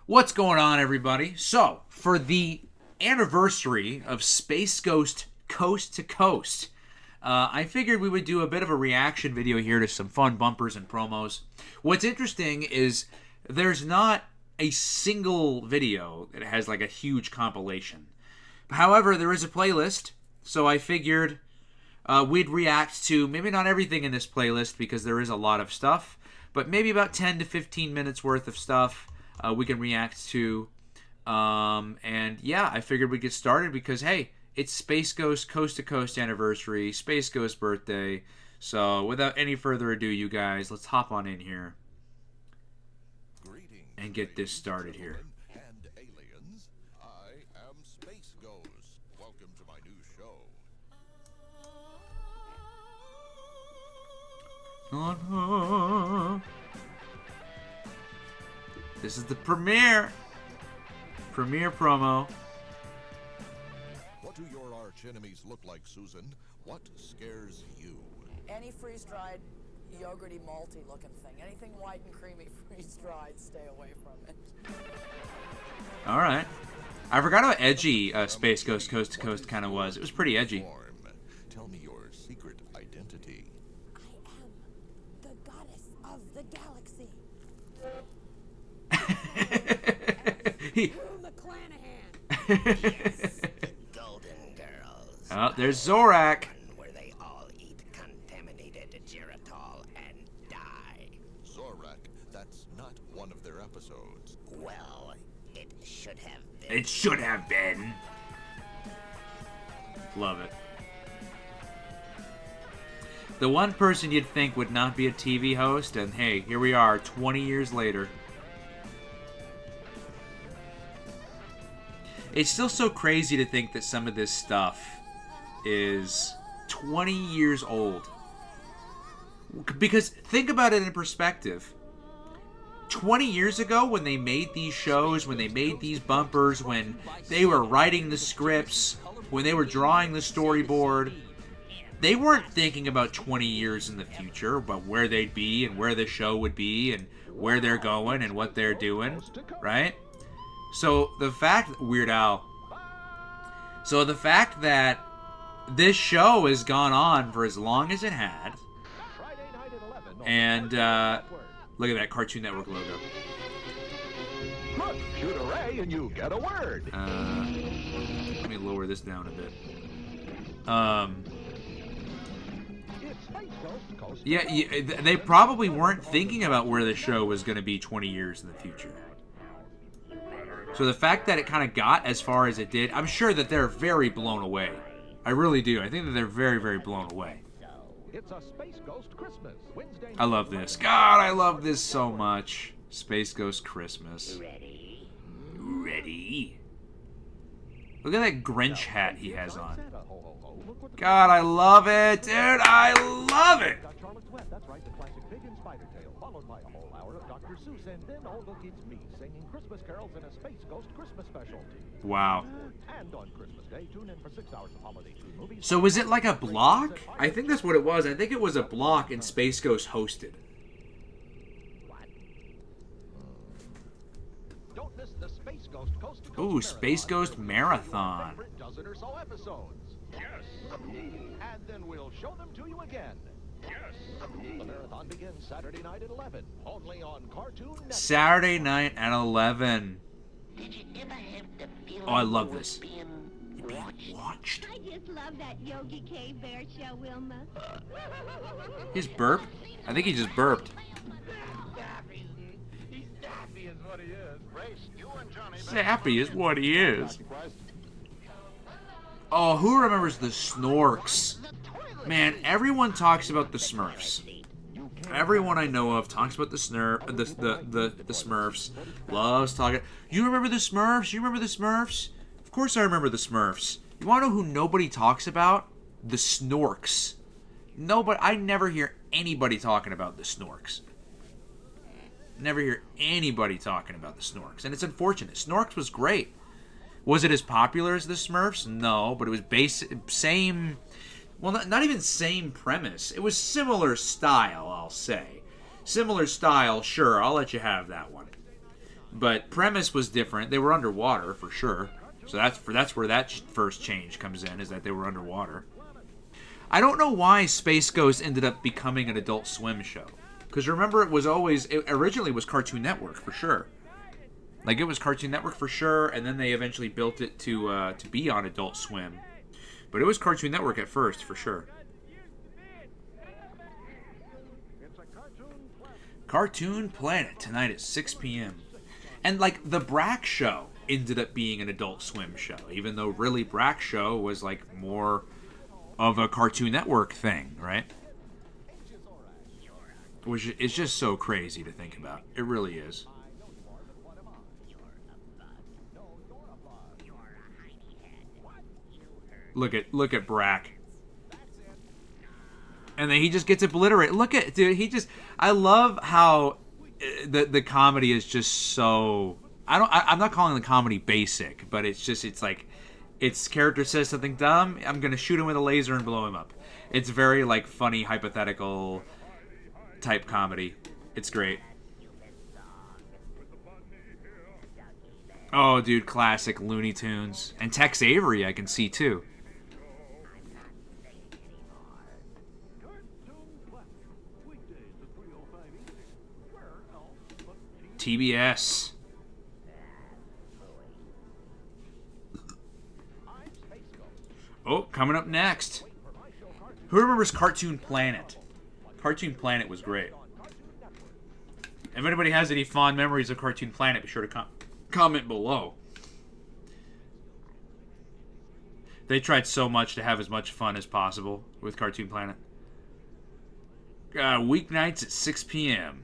What's going on, everybody? So, for the anniversary of Space Ghost Coast to Coast, I figured we would do a bit of a reaction video here to some fun bumpers and promos. What's interesting is there's not a single video that has like a huge compilation. However, there is a playlist, so I figured we'd react to maybe not everything in this playlist because there is a lot of stuff, but maybe about 10 to 15 minutes worth of stuff we can react to. And yeah, I figured we'd get started because, hey, it's Space Ghost Coast to Coast anniversary, Space Ghost birthday. So without any further ado, you guys, let's hop on in here and get this started here. And aliens, I am Space Ghost. Welcome to my new show. This is the premiere promo. What do your arch enemies look like, Susan? What scares you? Any freeze-dried, yogurty, malty looking thing. Anything white and creamy freeze-dried, stay away from it. All right. I forgot how edgy Space Ghost Coast to Coast kind of was. It was pretty edgy. Tell me your secret identity. I am the goddess of the galaxy. Yes, the Golden Girls. Oh, there's Zorak. Where they all eat contaminated geritol and die. Zorak, that's not one of their episodes. Well, it should have been. It should have been. Love it. The one person you'd think would not be a TV host, and hey, here we are 20 years later. It's still so crazy to think that some of this stuff is 20 years old. Because think about it in perspective. 20 years ago, when they made these shows, when they made these bumpers, when they were writing the scripts, when they were drawing the storyboard, they weren't thinking about 20 years in the future, about where they'd be and where the show would be and where they're going and what they're doing, right? So the fact, Weird Al. So the fact that this show has gone on for as long as it had, and look at that Cartoon Network logo. Look, shoot a ray and you get a word. Let me lower this down a bit. Yeah, they probably weren't thinking about where the show was going to be 20 years in the future. So the fact that it kind of got as far as it did, I'm sure that they're very blown away. I really do. I think that they're very, very blown away. It's a Space Ghost Christmas. Wednesday. I love this. God, I love this so much. Space Ghost Christmas. Ready? Look at that Grinch hat he has on. God, I love it, dude. I love it. That's right, the classic Pig and Spider Tale, followed by a whole hour of Dr. Seuss, and then oh look, it's me singing Christmas carols in a Space Ghost Christmas special. Wow. And on Christmas Day, tune in for 6 hours of holiday movies. So was it like a block? I think that's what it was. I think it was a block and Space Ghost hosted. Don't miss the Space Ghost Coast to Coast. Ooh, Space Ghost Marathon. Dozen or so episodes. Yes. And then we'll show them to you again. Yes. The marathon begins Saturday night at 11, only on Cartoon Network. Saturday night at 11. Did you ever have the feeling Oh, I love you were this. being Watched. I just love that Yogi K. Bear show, Wilma. His burp? I think he just burped. Daffy is what he is. Race, you and Johnny. Sappy is what he is. Oh, who remembers the Snorks? Man, everyone talks about the Smurfs. Everyone I know of talks about the Smurfs. Loves talking. You remember the Smurfs? You remember the Smurfs? Of course I remember the Smurfs. You want to know who nobody talks about? The Snorks. Nobody. I never hear anybody talking about the Snorks. Never hear anybody talking about the Snorks, and it's unfortunate. Snorks was great. Was it as popular as the Smurfs? No, but it was same. Well, not even same premise. It was similar style, I'll say. Similar style, sure, I'll let you have that one. But premise was different. They were underwater for sure. So that's where that first change comes in, is that they were underwater. I don't know why Space Ghost ended up becoming an Adult Swim show. Because remember, it originally was Cartoon Network for sure. Like, it was Cartoon Network for sure, and then they eventually built it to be on Adult Swim. But it was Cartoon Network at first, for sure. Cartoon Planet, tonight at 6 p.m. And, like, the Brack Show ended up being an Adult Swim show, even though really Brack Show was, like, more of a Cartoon Network thing, right? Which is just so crazy to think about. It really is. Look at Brack. And then he just gets obliterated. Look at, dude, I love how the comedy is just so, I'm not calling the comedy basic, but it's like, its character says something dumb, I'm going to shoot him with a laser and blow him up. It's very, like, funny, hypothetical type comedy. It's great. Oh, dude, classic Looney Tunes. And Tex Avery I can see, too. TBS. Oh, coming up next. Who remembers Cartoon Planet? Cartoon Planet was great. If anybody has any fond memories of Cartoon Planet, be sure to comment below. They tried so much to have as much fun as possible with Cartoon Planet. Weeknights at 6 p.m.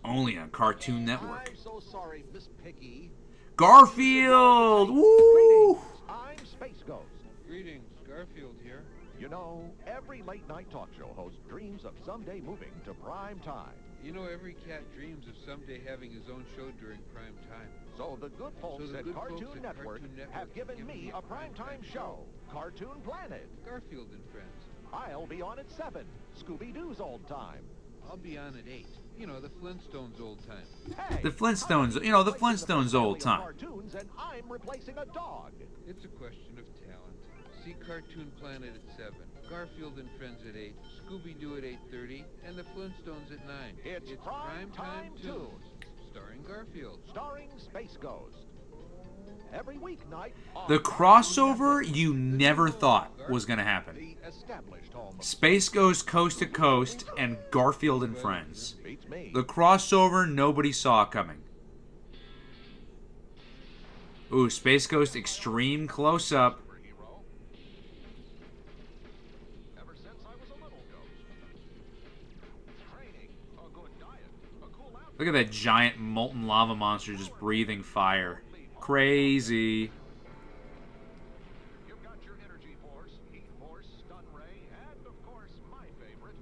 Only on Cartoon Network. I'm so sorry, Miss Piggy. Garfield! Woo! I'm Space Ghost. Greetings, Garfield here. You know, every late-night talk show host dreams of someday moving to prime time. You know, every cat dreams of someday having his own show during prime time. So the good folks at Cartoon Network have given me a primetime show, Cartoon Planet. Garfield and Friends. I'll be on at 7, Scooby-Doo's old time. I'll be on at 8. You know, the Flintstones' old time. Hey, The Flintstones, you know, the Flintstones' old time. Cartoons, and I'm replacing a dog. It's a question of talent. See Cartoon Planet at 7, Garfield and Friends at 8, Scooby-Doo at 8:30, and the Flintstones at 9. It's Prime Time Tunes, starring Garfield. Starring Space Ghost. Every weeknight on The crossover you never thought was going to happen. the established home of Space Ghost Coast to Coast and Garfield and Friends. Beats Me. The crossover nobody saw coming. Ooh, Space Ghost Extreme Close-Up. Superhero. Ever since I was a little ghost. Training, a good diet, a cool outfit. Look at that giant molten lava monster just breathing fire. Crazy. You've got your energy force, heat force, stun ray, and of course my favorite,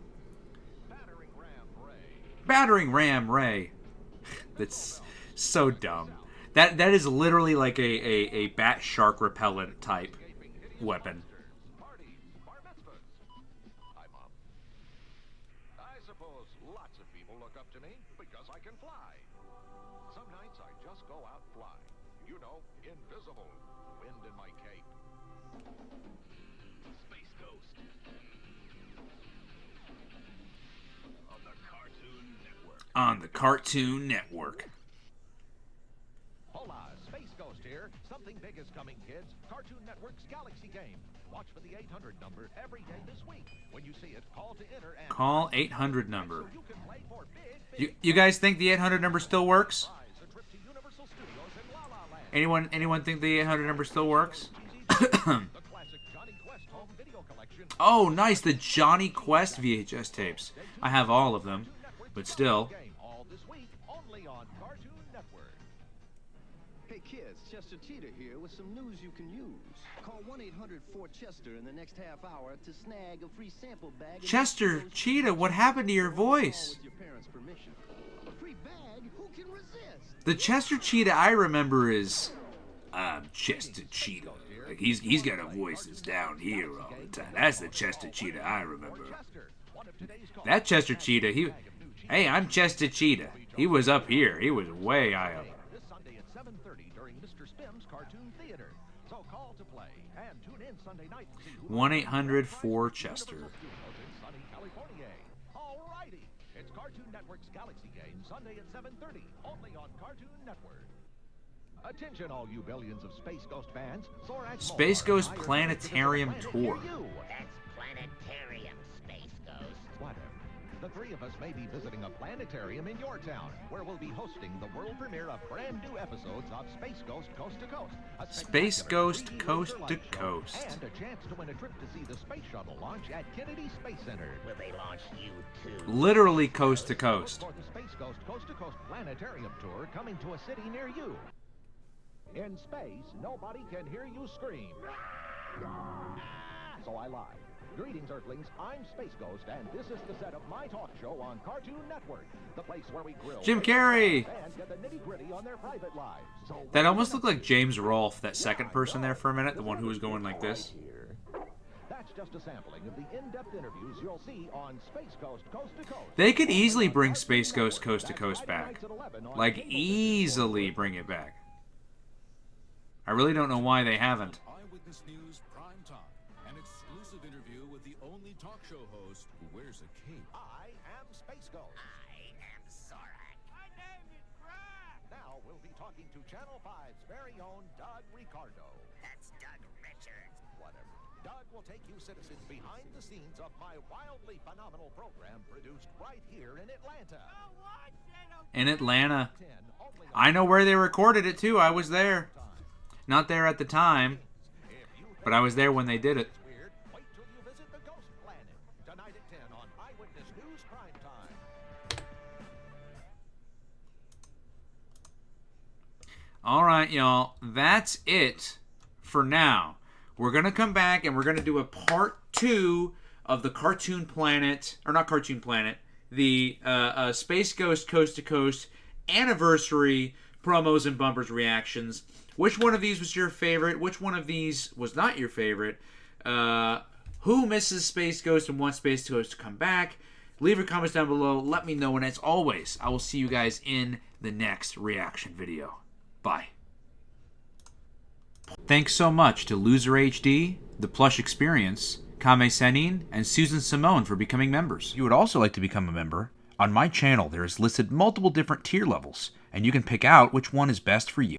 battering ram ray. Battering Ram Ray. That's so dumb. That is literally like a bat shark repellent type weapon. Parties, bar mitzvahs. Hi, Mom. I suppose lots of people look up to me because I can fly. Some nights I just go out flying. You know, invisible. Wind in my cape. Space Ghost. On the Cartoon Network. On the Cartoon Network. Hola, Space Ghost here. Something big is coming, kids. Cartoon Network's Galaxy Game. Watch for the 800 number every day this week. When you see it, call to enter and Call 800 number. so you can play for big You guys think the 800 number still works? prize, a trip to Universal Studios in La La Land. Anyone think the 800 number still works? The classic Johnny Quest home video collection. Oh, nice, the Johnny Quest VHS tapes. I have all of them, but still. Game all this week, only on Cartoon Network. Hey kids, Chester Cheetah here with some news you can use. Call 1-800-4-CHESTER in the next half hour to snag a free sample bag. Chester Cheetah, what happened to your voice? With your parents' permission. A free bag? Who can resist? The Chester Cheetah I remember is, I'm Chester Cheetah. Like he's got a voice that's down here all the time. That's the Chester Cheetah I remember. Chester, one of today's callers That Chester Cheetah, hey, I'm Chester Cheetah. He was up here. He was way high up. This Sunday at 7:30 during Mr. Spim's Cartoon Theater. So call to play and tune in Sunday night to see 1-800-4-CHESTER. in sunny California. Alrighty, it's Cartoon Network's Galaxy Game Sunday at 7:30 only on Cartoon Network. Attention, all you billions of Space Ghost fans. Space Ghost Planetarium Tour. That's planetarium, Space Ghost. Whatever. The three of us may be visiting a planetarium in your town, where we'll be hosting the world premiere of brand new episodes of Space Ghost Coast to Coast. Space Ghost Coast to Coast. And a chance to win a trip to see the space shuttle launch at Kennedy Space Center. Will they launch you too? Literally coast to coast. For the Space Ghost Coast to Coast Planetarium Tour coming to a city near you. In space, nobody can hear you scream. So I lied. Greetings, Earthlings. I'm Space Ghost, and this is the set of my talk show on Cartoon Network, the place where we grill Jim Carrey! and get the nitty-gritty on their private lives. So That almost looked like James Rolfe, that second person there for a minute, the one who was going like this. that's just a sampling of the in-depth interviews you'll see on Space Ghost Coast to Coast. They could easily bring Space Ghost Coast to Coast back. Like, easily bring it back. I really don't know why they haven't. Eyewitness News Prime Time, an exclusive interview with the only talk show host who wears a cape. I am Space Ghost. I am Zorak. My name is Brad. Now we'll be talking to Channel 5's very own Doug Ricardo. That's Doug Richards. Whatever. Doug will take you citizens behind the scenes of my wildly phenomenal program produced right here in Atlanta. In Atlanta. 10, only on I know where they recorded it, too. I was there. Not there at the time, but I was there when they did it. Weird. Wait till you visit the Ghost Planet. Tonight at 10 on Eyewitness News Prime Time. All right, y'all. That's it for now. We're going to come back and we're going to do a part 2 of the Cartoon Planet, or not Cartoon Planet, the Space Ghost Coast to Coast anniversary promos and bumpers reactions. Which one of these was your favorite? Which one of these was not your favorite? Who misses Space Ghost and wants Space Ghost to come back? Leave your comments down below. Let me know. And as always, I will see you guys in the next reaction video. Bye. Thanks so much to Loser HD, The Plush Experience, Kame Senin, and Susan Simone for becoming members. If you would also like to become a member, on my channel there is listed multiple different tier levels, and you can pick out which one is best for you.